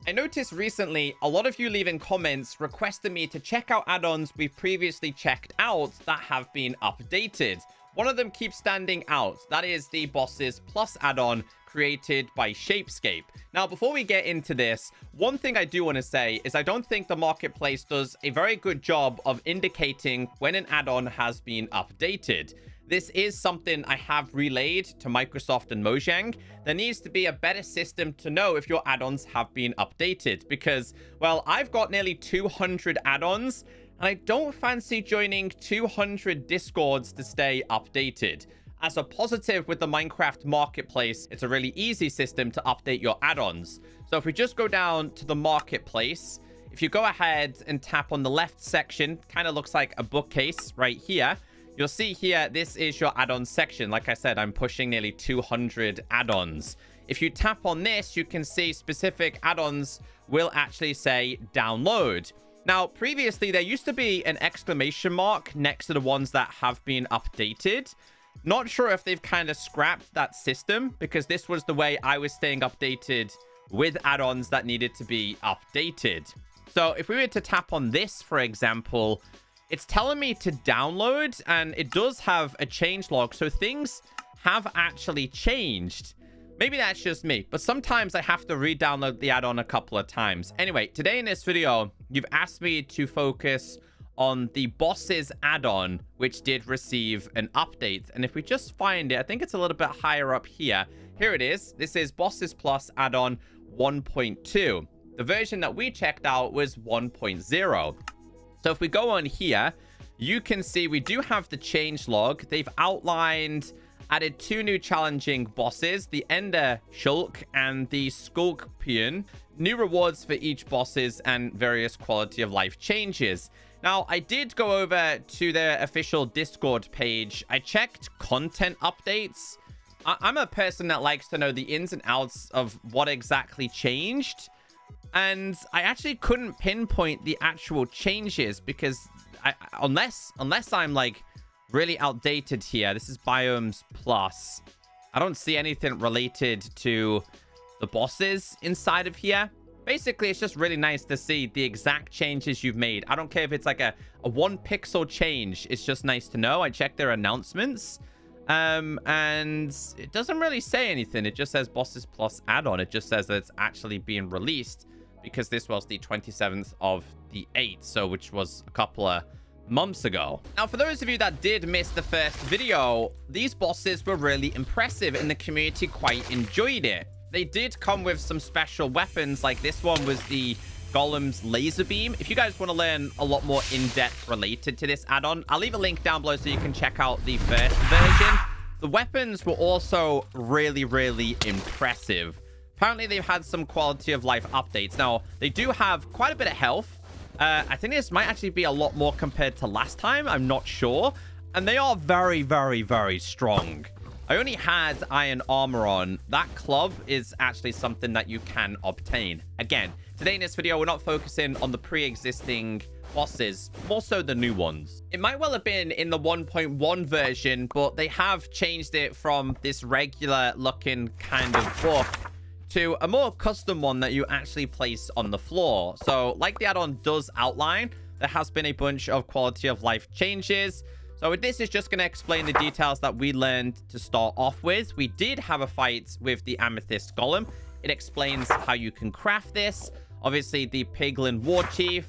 I noticed recently a lot of you leaving comments requesting me to check out add-ons we've previously checked out that have been updated. One of them keeps standing out. That is the Bosses Plus add-on created by Shapescape. Now, before we get into this, one thing I do want to say is I don't think the marketplace does a very good job of indicating when an add-on has been updated. This is something I have relayed to Microsoft and Mojang. There needs to be a better system to know if your add-ons have been updated because, well, I've got nearly 200 add-ons and I don't fancy joining 200 Discords to stay updated. As a positive with the Minecraft marketplace, it's a really easy system to update your add-ons. So if we just go down to the marketplace, if you go ahead and tap on the left section, kind of looks like a bookcase right here. You'll see here, this is your add-on section. Like I said, I'm pushing nearly 200 add-ons. If you tap on this, you can see specific add-ons will actually say download. Now, previously, there used to be an exclamation mark next to the ones that have been updated. Not sure if they've kind of scrapped that system because this was the way I was staying updated with add-ons that needed to be updated. So if we were to tap on this, for example, it's telling me to download and it does have a change log. So things have actually changed. Maybe that's just me, but sometimes I have to re-download the add-on a couple of times. Anyway, today in this video, you've asked me to focus on the Bosses add-on, which did receive an update. And if we just find it, I think it's a little bit higher up here. Here it is. This is Bosses Plus add-on 1.2. The version that we checked out was 1.0. So if we go on here, you can see we do have the change log. They've added 2 new challenging bosses, the Ender Shulk and the Sculkpion. New rewards for each bosses and various quality of life changes. Now, I did go over to their official Discord page. I checked content updates. I'm a person that likes to know the ins and outs of what exactly changed. And I actually couldn't pinpoint the actual changes because unless I'm like really outdated here, this is Biomes Plus. I don't see anything related to the bosses inside of here. Basically, it's just really nice to see the exact changes you've made. I don't care if it's like a 1 pixel change. It's just nice to know. I checked their announcements. And it doesn't really say anything. It just says Bosses Plus add-on. It just says that it's actually being released because this was the 27th of the 8th. So which was a couple of months ago. Now, for those of you that did miss the first video, these bosses were really impressive and the community quite enjoyed it. They did come with some special weapons, like this one was the Golem's laser beam. If you guys want to learn a lot more in-depth related to this add-on, I'll leave a link down below so you can check out the first version. The weapons were also really, really impressive. Apparently, they've had some quality of life updates. Now, they do have quite a bit of health. I think this might actually be a lot more compared to last time. I'm not sure. And they are very, very, very strong. I only had iron armor on. That club is actually something that you can obtain. Again, today in this video, we're not focusing on the pre-existing bosses, more so the new ones. It might well have been in the 1.1 version, but they have changed it from this regular looking kind of book to a more custom one that you actually place on the floor. So like the add-on does outline, there has been a bunch of quality of life changes. So this is just going to explain the details that we learned to start off with. We did have a fight with the Amethyst Golem. It explains how you can craft this. Obviously, the Piglin War Chief,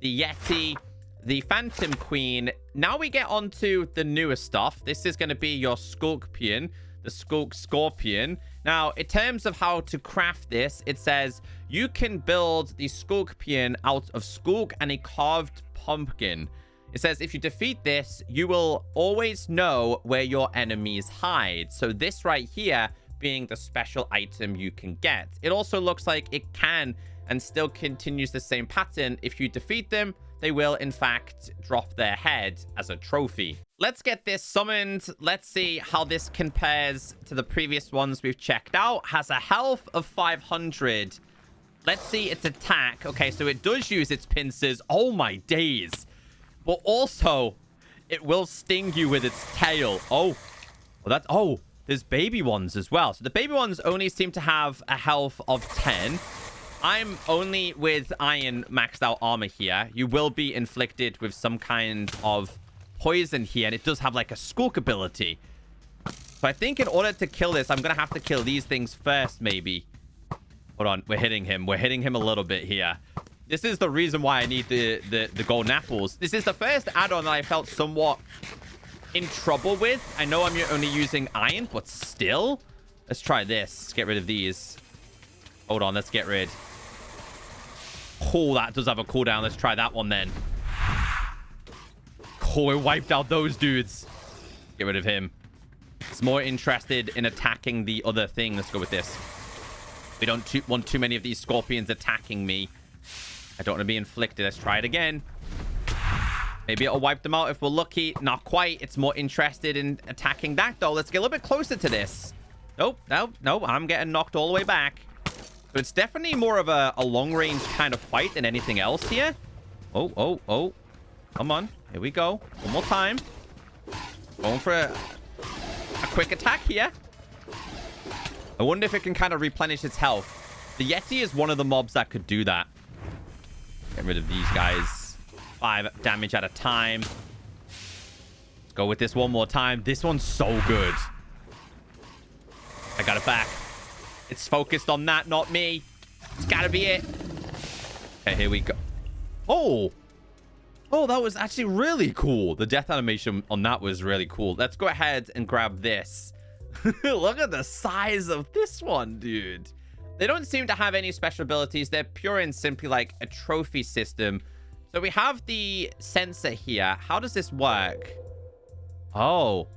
the Yeti, the Phantom Queen. Now we get on to the newer stuff. This is going to be your Sculkpion, the Sculkpion. Now, in terms of how to craft this, it says you can build the Sculkpion out of Sculk and a carved pumpkin. It says if you defeat this, you will always know where your enemies hide. So this right here being the special item you can get. It also looks like it can and still continues the same pattern. If you defeat them, they will in fact drop their head as a trophy. Let's get this summoned. Let's see how this compares to the previous ones we've checked out. Has a health of 500. Let's see its attack. Okay, so it does use its pincers. Oh my days. But also, it will sting you with its tail. There's baby ones as well. So the baby ones only seem to have a health of 10. I'm only with iron maxed out armor here. You will be inflicted with some kind of poison here, and it does have like a Sculk ability. So I think in order to kill this, I'm going to have to kill these things first, maybe. Hold on. We're hitting him. We're hitting him a little bit here. This is the reason why I need the golden apples. This is the first add-on that I felt somewhat in trouble with. I know I'm only using iron, but still. Let's try this. Let's get rid of these. Hold on. Let's get rid. Oh, that does have a cooldown. Let's try that one then. Oh, it wiped out those dudes. Get rid of him. It's more interested in attacking the other thing. Let's go with this. We don't want too many of these scorpions attacking me. I don't want to be inflicted. Let's try it again. Maybe it'll wipe them out if we're lucky. Not quite. It's more interested in attacking that, though. Let's get a little bit closer to this. Nope, nope, nope. I'm getting knocked all the way back. So it's definitely more of a long-range kind of fight than anything else here. Oh, oh, oh. Come on. Here we go. One more time. Going for a quick attack here. I wonder if it can kind of replenish its health. The Yeti is one of the mobs that could do that. Get rid of these guys. 5 damage at a time. Let's go with this one more time. This one's so good. I got it back. It's focused on that, not me. It's gotta be it. Okay, here we go. Oh! Oh, that was actually really cool. The death animation on that was really cool. Let's go ahead and grab this. Look at the size of this one, dude. They don't seem to have any special abilities. They're pure and simply like a trophy system. So we have the sensor here. How does this work? Oh,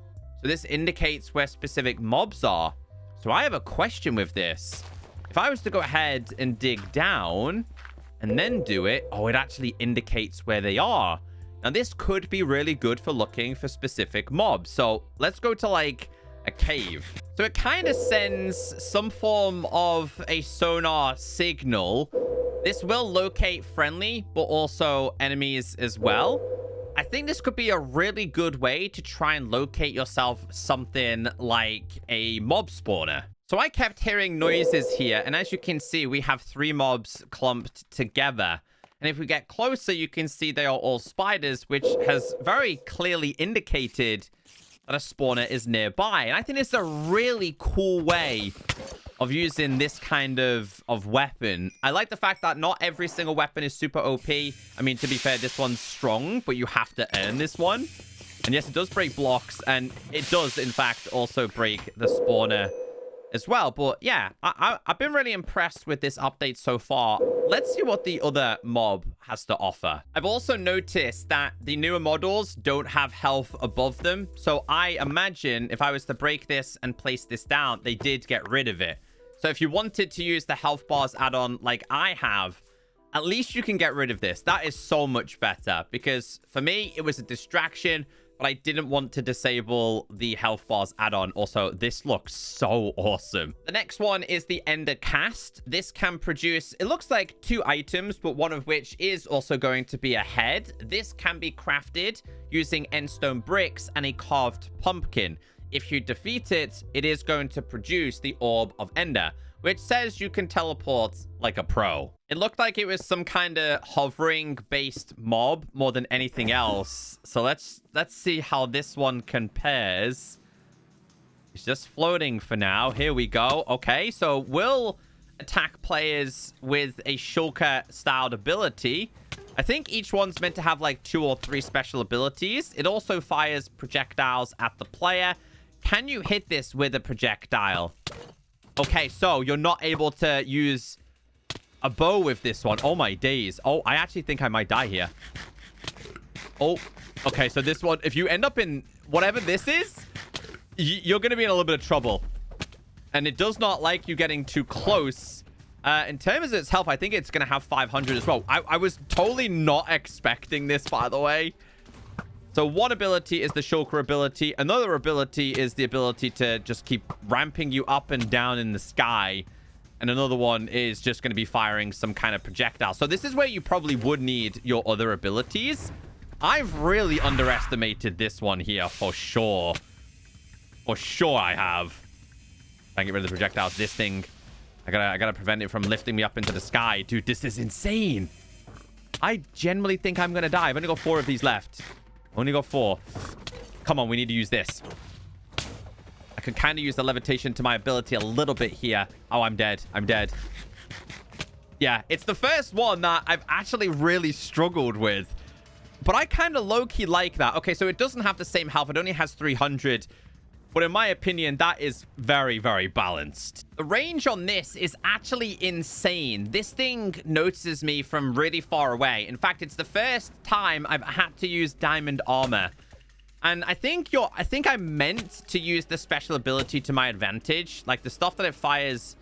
so this indicates where specific mobs are. So I have a question with this. If I was to go ahead and dig down and then do it, oh, it actually indicates where they are. Now, this could be really good for looking for specific mobs. So let's go to like a cave. So it kind of sends some form of a sonar signal. This will locate friendly, but also enemies as well. I think this could be a really good way to try and locate yourself something like a mob spawner. So I kept hearing noises here, and as you can see, we have 3 mobs clumped together. And if we get closer, you can see they are all spiders, which has very clearly indicated that a spawner is nearby. And I think it's a really cool way of using this kind of weapon. I like the fact that not every single weapon is super OP. I mean, to be fair, this one's strong, but you have to earn this one. And yes, it does break blocks, and it does, in fact, also break the spawner as well. But yeah, I've been really impressed with this update so far. Let's see what the other mob has to offer. I've also noticed that the newer models don't have health above them. So I imagine if I was to break this and place this down, they did get rid of it. So if you wanted to use the health bars add-on like I have, at least you can get rid of this. That is so much better, because for me, it was a distraction, but I didn't want to disable the health bars add-on. Also, this looks so awesome. The next one is the Ender Cast. This can produce, it looks like 2 items, but one of which is also going to be a head. This can be crafted using endstone bricks and a carved pumpkin. If you defeat it, it is going to produce the Orb of Ender, which says you can teleport like a pro. It looked like it was some kind of hovering-based mob more than anything else. So let's see how this one compares. It's just floating for now. Here we go. Okay, so we'll attack players with a shulker-styled ability. I think each one's meant to have like 2 or 3 special abilities. It also fires projectiles at the player. Can you hit this with a projectile? Okay, so you're not able to use a bow with this one. Oh, my days. Oh, I actually think I might die here. Oh, okay. So this one, if you end up in whatever this is, you're going to be in a little bit of trouble. And it does not like you getting too close. In terms of its health, I think it's going to have 500 as well. I was totally not expecting this, by the way. So one ability is the shulker ability. Another ability is the ability to just keep ramping you up and down in the sky. And another one is just going to be firing some kind of projectile. So this is where you probably would need your other abilities. I've really underestimated this one here for sure. For sure I have. I can get rid of the projectiles. This thing I gotta prevent it from lifting me up into the sky. Dude, this is insane. I genuinely think I'm gonna die. I've only got 4 of these left. Only got 4. Come on, we need to use this. I could kind of use the levitation to my ability a little bit here. Oh, I'm dead. I'm dead. Yeah, it's the first one that I've actually really struggled with. But I kind of low-key like that. Okay, so it doesn't have the same health. It only has 300. But in my opinion, that is very, very balanced. The range on this is actually insane. This thing notices me from really far away. In fact, it's the first time I've had to use diamond armor. And I think I meant to use the special ability to my advantage. Like the stuff that it fires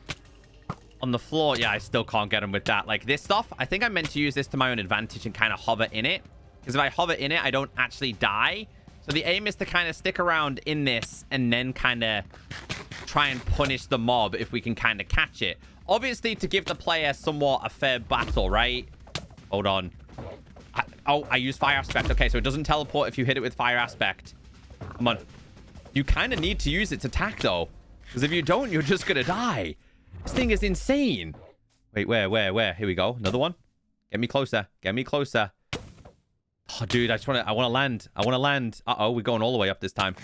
on the floor. Yeah, I still can't get him with that. Like this stuff, I think I meant to use this to my own advantage and kind of hover in it. Because if I hover in it, I don't actually die. So the aim is to kind of stick around in this and then kind of try and punish the mob if we can kind of catch it. Obviously, to give the player somewhat a fair battle, right? Hold on. I use fire aspect. Okay, so it doesn't teleport if you hit it with fire aspect. Come on. You kind of need to use its attack, though. Because if you don't, you're just going to die. This thing is insane. Wait, where? Here we go. Another one. Get me closer. Get me closer. Oh, dude, I want to land. I want to land. Uh-oh, we're going all the way up this time.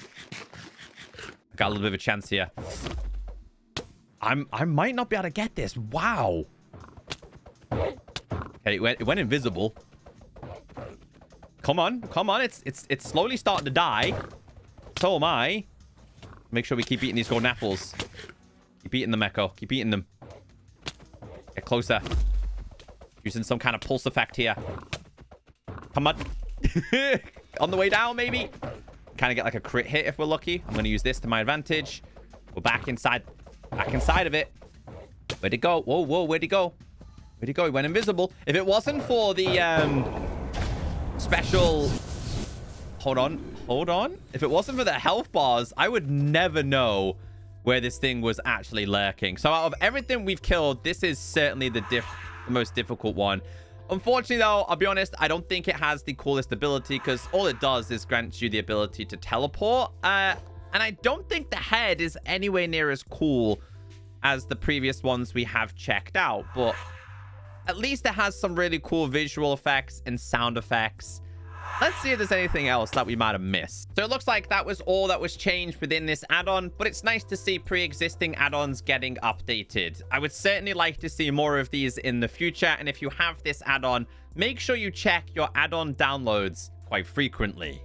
I got a little bit of a chance here. I might not be able to get this. Wow. Okay, it went invisible. Come on. Come on. It's slowly starting to die. So am I. Make sure we keep eating these golden apples. Keep eating them, Echo. Keep eating them. Get closer. Using some kind of pulse effect here. Come on. On the way down, maybe. Kind of get like a crit hit if we're lucky. I'm going to use this to my advantage. We're back inside. Back inside of it. Where'd it go? Whoa. Where'd he go? Where'd he go? He went invisible. If it wasn't for the special... Hold on. If it wasn't for the health bars, I would never know where this thing was actually lurking. So out of everything we've killed, this is certainly the most difficult one. Unfortunately, though, I'll be honest, I don't think it has the coolest ability because all it does is grants you the ability to teleport. And I don't think the head is anywhere near as cool as the previous ones we have checked out. But at least it has some really cool visual effects and sound effects. Let's see if there's anything else that we might have missed. So it looks like that was all that was changed within this add-on, but it's nice to see pre-existing add-ons getting updated. I would certainly like to see more of these in the future, and if you have this add-on, make sure you check your add-on downloads quite frequently.